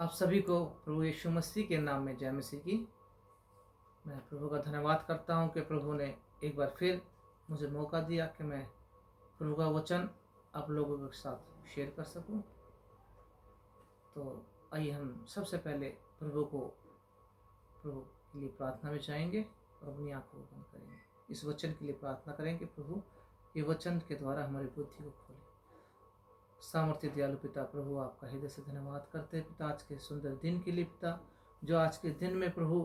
आप सभी को प्रभु यीशु मसीह के नाम में जय मसीह की। मैं प्रभु का धन्यवाद करता हूं कि प्रभु ने एक बार फिर मुझे मौका दिया कि मैं प्रभु का वचन आप लोगों के साथ शेयर कर सकूं। तो आइए हम सबसे पहले प्रभु के लिए प्रार्थना में जाएंगे और अपनी आंखों को बंद करेंगे। इस वचन के लिए प्रार्थना करेंगे प्रभु ये वचन के द्वारा हमारी बुद्धि को खोले। सामर्थ्य दयालु पिता, प्रभु आपका हृदय से धन्यवाद करते हैं पिता आज के सुंदर दिन के लिए पिता, जो आज के दिन में प्रभु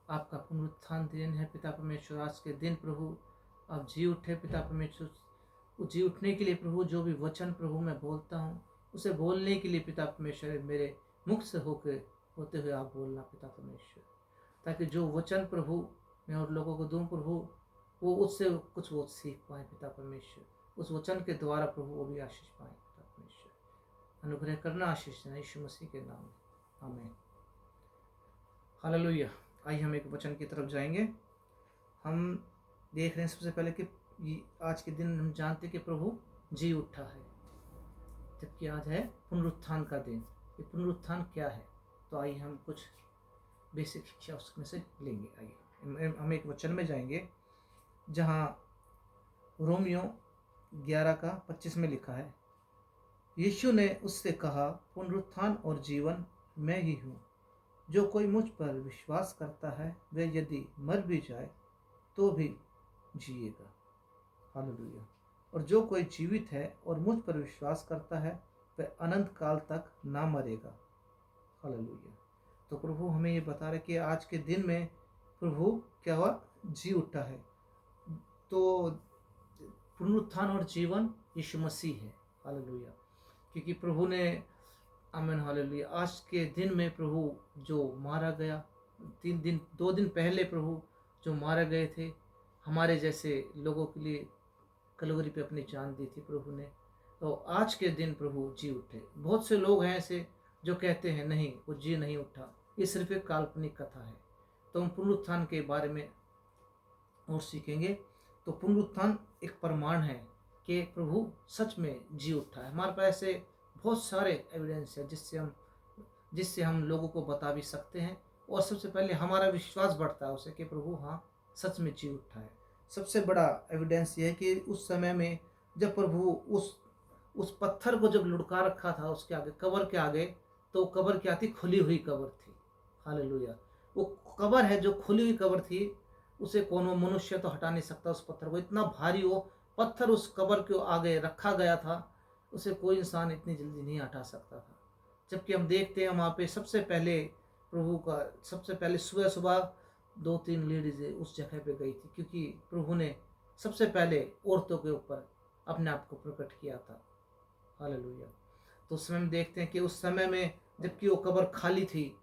आपका पुनरुत्थान दिन है पिता परमेश्वर। आज के दिन प्रभु आप जी उठे पिता परमेश्वर, जी उठने के लिए प्रभु जो भी वचन प्रभु मैं बोलता हूँ उसे बोलने के लिए पिता परमेश्वर मेरे मुख से होते हुए आप बोलना पिता परमेश्वर, ताकि जो वचन प्रभु मैं और लोगों को दूँ प्रभु वो उससे कुछ वो सीख पाए पिता परमेश्वर। उस वचन के द्वारा प्रभु वो भी आशीष पाए पिता परमेश्वर। अनुग्रह करना आशीष देना यीशु मसीह के नाम में, आमीन। हालेलुया। आइए हम एक वचन की तरफ जाएंगे। हम देख रहे हैं सबसे पहले कि आज के दिन हम जानते कि प्रभु जी उठा है, जबकि आज है पुनरुत्थान का दिन। ये पुनरुत्थान क्या है, तो आइए हम कुछ बेसिक शिक्षा उसमें से लेंगे। आइए हम एक वचन में जाएंगे जहाँ रोमियो 11:25 में लिखा है, यीशु ने उससे कहा, पुनरुत्थान और जीवन मैं ही हूँ। जो कोई मुझ पर विश्वास करता है वह यदि मर भी जाए तो भी जिएगा। हालेलुया। और जो कोई जीवित है और मुझ पर विश्वास करता है वह अनंत काल तक ना मरेगा। हालेलुया। तो प्रभु हमें ये बता रहे कि आज के दिन में प्रभु क्या हुआ, जी उठा है। तो पुनरुत्थान और जीवन यीशु मसीह है। हालेलुया। क्योंकि प्रभु ने, आमीन हालेलुया, आज के दिन में प्रभु जो मारा गया, 2 दिन पहले प्रभु जो मारे गए थे हमारे जैसे लोगों के लिए, कलवरी पे अपनी जान दी थी प्रभु ने, तो आज के दिन प्रभु जी उठे। बहुत से लोग हैं ऐसे जो कहते हैं नहीं वो जी नहीं उठा, ये सिर्फ एक काल्पनिक कथा है। तो हम पुनरुत्थान के बारे में और सीखेंगे। तो पुनरुत्थान एक प्रमाण है कि प्रभु सच में जी उठा है। हमारे पास ऐसे बहुत सारे एविडेंस है जिससे हम लोगों को बता भी सकते हैं, और सबसे पहले हमारा विश्वास बढ़ता है उसे कि प्रभु हाँ सच में जी उठा है। सबसे बड़ा एविडेंस ये है कि उस समय में जब प्रभु उस पत्थर को जब लुढ़का रखा था उसके आगे, कब्र के आगे, तो कब्र क्या थी, खुली हुई कब्र थी। हालेलुया। वो कब्र है जो खुली हुई कब्र थी, उसे कौन मनुष्य तो हटा नहीं सकता। उस पत्थर को, इतना भारी वो पत्थर उस कब्र के आगे रखा गया था, उसे कोई इंसान इतनी जल्दी नहीं हटा सकता था। जबकि हम देखते हैं वहाँ पे सबसे पहले प्रभु का, सबसे पहले सुबह सुबह 2-3 लेडीज़ें उस जगह पे गई थी, क्योंकि प्रभु ने सबसे पहले औरतों के ऊपर अपने आप को प्रकट किया था। हालेलुया। तो उस समय में देखते हैं कि उस समय में जबकि वो कब्र खाली थी,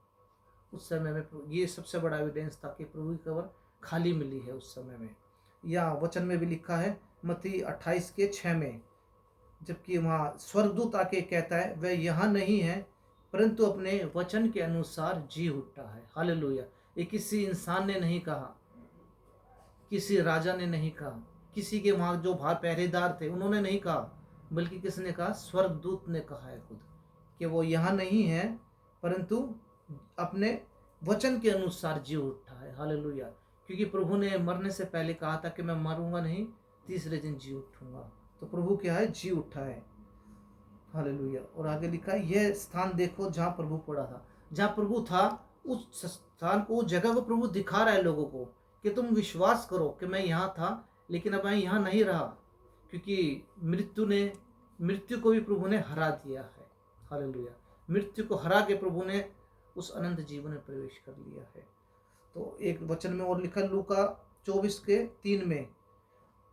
उस समय में ये सबसे बड़ा एविडेंस था कि प्रभु की कब्र खाली मिली है उस समय में। या वचन में भी लिखा है मत्ती 28:6 में, जबकि वहाँ स्वर्गदूत आके कहता है वह यहाँ नहीं है परंतु अपने वचन के अनुसार जी उठा है। हालेलुया। ये किसी इंसान ने नहीं कहा, किसी राजा ने नहीं कहा, किसी के वहाँ जो बाहर पहरेदार थे उन्होंने नहीं कहा, बल्कि किसने कहा, स्वर्गदूत ने कहा है खुद कि वो यहाँ नहीं है परंतु अपने वचन के अनुसार जी उठा है। हालेलुया। क्योंकि प्रभु ने मरने से पहले कहा था कि मैं मरूंगा नहीं, तीसरे दिन जी उठूंगा। तो प्रभु क्या है, जी उठा है। हालेलुया। और आगे लिखा है, यह स्थान देखो जहाँ प्रभु पड़ा था। जहाँ प्रभु था उस स्थान को, उस जगह को प्रभु दिखा रहा है लोगों को कि तुम विश्वास करो कि मैं यहाँ था, लेकिन अब मैं यहाँ नहीं रहा, क्योंकि मृत्यु को भी प्रभु ने हरा दिया है। हालेलुया। मृत्यु को हरा के प्रभु ने उस अनंत जीवन में प्रवेश कर लिया है। तो एक वचन में और लिखा लूका 24:3 में,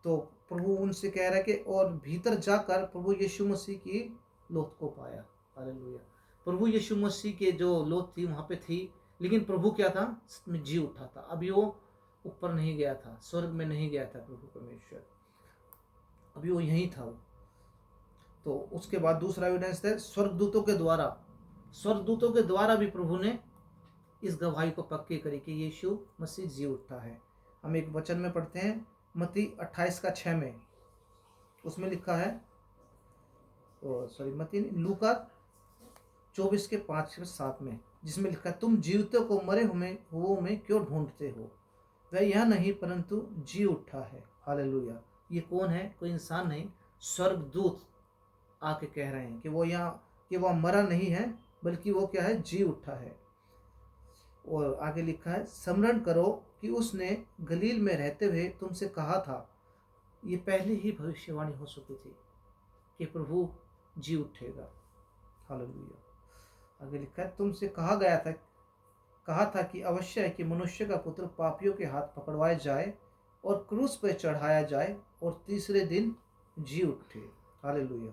तो प्रभु उनसे कह रहा है कि और भीतर जाकर प्रभु यीशु मसीह की लौट को पाया। हालेलुया। प्रभु यीशु मसीह के जो लौट थी वहाँ पे थी, लेकिन प्रभु क्या था, जी उठा था। अभी वो ऊपर नहीं गया था, स्वर्ग में नहीं गया था प्रभु परमेश्वर, अभी वो यहीं था वो। तो उसके बाद दूसरा एविडेंस है स्वर्गदूतों के द्वारा भी प्रभु ने इस गवाही को पक्की करी कि यीशु मसीह जी उठा है। हम एक वचन में पढ़ते हैं मत्ती 28:6 में, उसमें लिखा है, लूका 24 के 5 से 7 में, जिसमें लिखा है, तुम जीवितों को मरे हुओं में क्यों ढूंढते हो, वह यह नहीं परंतु जी उठा है। हालेलुया। ये कौन है? कोई इंसान नहीं, स्वर्गदूत आके कह रहे हैं कि वह मरा नहीं है, बल्कि वो क्या है? जी उठा है। और आगे लिखा है, स्मरण करो कि उसने गलील में रहते हुए तुमसे कहा था। ये पहले ही भविष्यवाणी हो चुकी थी कि प्रभु जी उठेगा। हालेलुया। आगे लिखा है, तुमसे कहा था कि अवश्य है कि मनुष्य का पुत्र पापियों के हाथ पकड़वाया जाए और क्रूस पर चढ़ाया जाए और तीसरे दिन जी उठे। हालेलुया।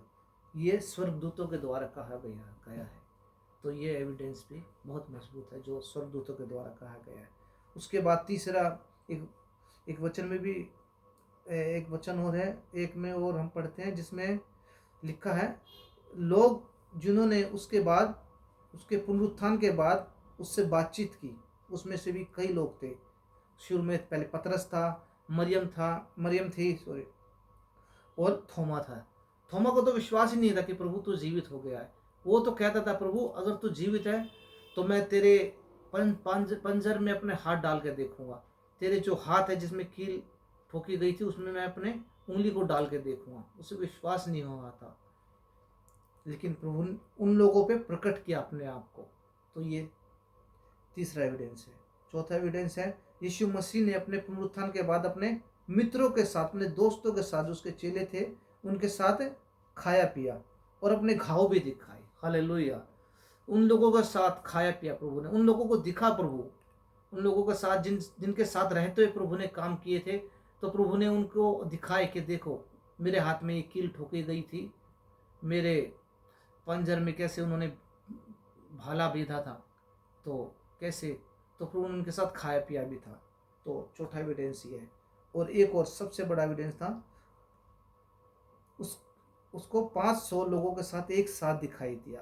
ये स्वर्गदूतों के द्वारा कहा गया है। तो ये एविडेंस भी बहुत मजबूत है जो स्वर्गदूतों के द्वारा कहा गया है। उसके बाद तीसरा एक वचन में भी एक वचन और है, एक में और हम पढ़ते हैं, जिसमें लिखा है, लोग जिन्होंने उसके पुनरुत्थान के बाद उससे बातचीत की, उसमें से भी कई लोग थे। शुरू में पहले पतरस था, मरियम थी सॉरी, और थोमा था। थोमा को तो विश्वास ही नहीं था कि प्रभु तू जीवित हो गया है। वो तो कहता था, प्रभु अगर तू जीवित है तो मैं तेरे पंजर में अपने हाथ डाल के देखूंगा, तेरे जो हाथ है जिसमें कील ठोकी गई थी उसमें मैं अपने उंगली को डाल के देखूंगा। उसे विश्वास नहीं हो रहा था, लेकिन प्रभु ने उन लोगों पे प्रकट किया अपने आप को। तो ये तीसरा एविडेंस है। चौथा एविडेंस है, यीशु मसीह ने अपने पुनरुत्थान के बाद अपने मित्रों के साथ, अपने दोस्तों के साथ, उसके चेले थे, उनके साथ खाया पिया और अपने घाव भी दिखाए। हालेलुया। उन लोगों के साथ खाया पिया प्रभु ने, उन लोगों को दिखा प्रभु, उन लोगों के साथ जिनके साथ रहते हुए प्रभु ने काम किए थे, तो प्रभु ने उनको दिखाए कि देखो मेरे हाथ में ये कील ठोकी गई थी, मेरे पंजर में कैसे उन्होंने भाला बेधा था, तो कैसे, तो प्रभु ने उनके साथ खाया पिया भी था। तो चौथा एविडेंस ये है। और एक और सबसे बड़ा एविडेंस था, उसको 500 लोगों के साथ एक साथ दिखाई दिया।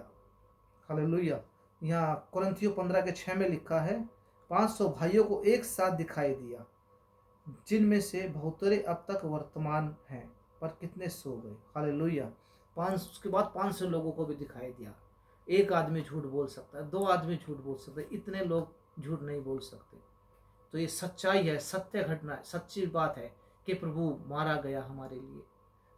हालेलुया। यहाँ कुरिन्थियों 15 के 6 में लिखा है, 500 भाइयों को एक साथ दिखाई दिया, जिनमें से बहुतरे अब तक वर्तमान हैं, पर कितने सो गए। हालेलुया। उसके बाद 500 लोगों को भी दिखाई दिया। एक आदमी झूठ बोल सकता है, 2 आदमी झूठ बोल सकते हैं, इतने लोग झूठ नहीं बोल सकते। तो ये सच्चाई है, सत्य घटना है, सच्ची बात है कि प्रभु मारा गया हमारे लिए,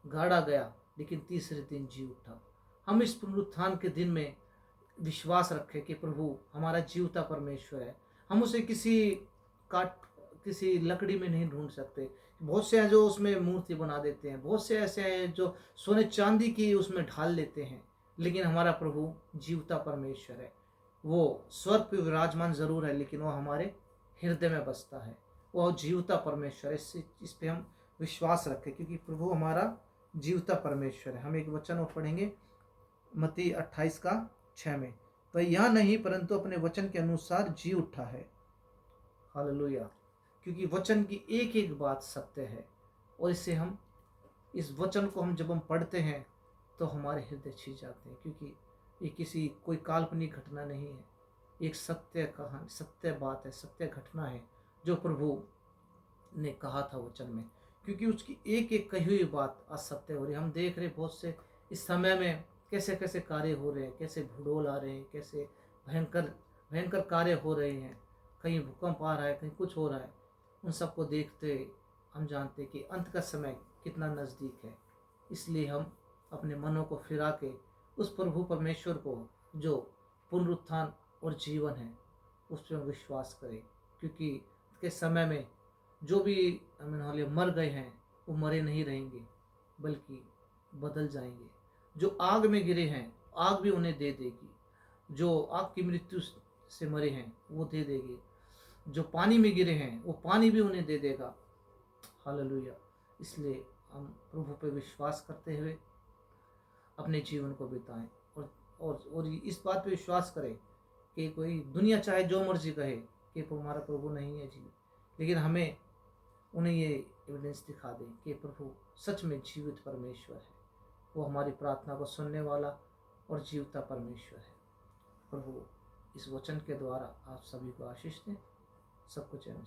गाड़ा गया, लेकिन तीसरे दिन जी उठा। हम इस पुनरुत्थान के दिन में विश्वास रखें कि प्रभु हमारा जीवता परमेश्वर है। हम उसे किसी लकड़ी में नहीं ढूंढ सकते। बहुत से हैं जो उसमें मूर्ति बना देते हैं, बहुत से ऐसे हैं जो सोने चांदी की उसमें ढाल लेते हैं, लेकिन हमारा प्रभु जीवता परमेश्वर है। वो स्वर्ग पे विराजमान जरूर है, लेकिन वो हमारे हृदय में बसता है। वो जीवता परमेश्वर है। इस पे हम विश्वास रखें, क्योंकि प्रभु हमारा जीवता परमेश्वर है। हम एक वचन और पढ़ेंगे, मत्ती 28:6 में, वह यह नहीं परंतु अपने वचन के अनुसार जी उठा है। हालेलुया। क्योंकि वचन की एक एक बात सत्य है, और इस वचन को जब हम पढ़ते हैं तो हमारे हृदय छी जाते हैं, क्योंकि ये कोई काल्पनिक घटना नहीं है, एक सत्य कहानी, सत्य बात है, सत्य घटना है जो प्रभु ने कहा था वचन में। क्योंकि उसकी एक एक कही हुई बात असत्य हो रही। हम देख रहे बहुत से इस समय में कैसे कैसे कार्य हो रहे हैं, कैसे भूगोल आ रहे हैं, कैसे भयंकर भयंकर कार्य हो रहे हैं, कहीं भूकंप आ रहा है, कहीं कुछ हो रहा है। उन सबको देखते हम जानते कि अंत का समय कितना नज़दीक है। इसलिए हम अपने मनों को फिरा के उस प्रभु परमेश्वर को जो पुनरुत्थान और जीवन है उस पर विश्वास करें, क्योंकि के समय में जो भी मर गए हैं वो मरे नहीं रहेंगे, बल्कि बदल जाएंगे। जो आग में गिरे हैं आग भी उन्हें दे देगी, जो आग की मृत्यु से मरे हैं वो दे देगी, जो पानी में गिरे हैं वो पानी भी उन्हें दे देगा। हालेलुया। इसलिए हम प्रभु पे विश्वास करते हुए अपने जीवन को बिताएं, और इस बात पे विश्वास करें कि कोई दुनिया चाहे जो मर्जी कहे कि हमारा प्रभु नहीं है जीवित, लेकिन हमें उन्हें ये एविडेंस दिखा दें कि प्रभु सच में जीवित परमेश्वर है। वो हमारी प्रार्थना को सुनने वाला और जीवता परमेश्वर है। प्रभु इस वचन के द्वारा आप सभी को आशीष दें। सब कुछ है।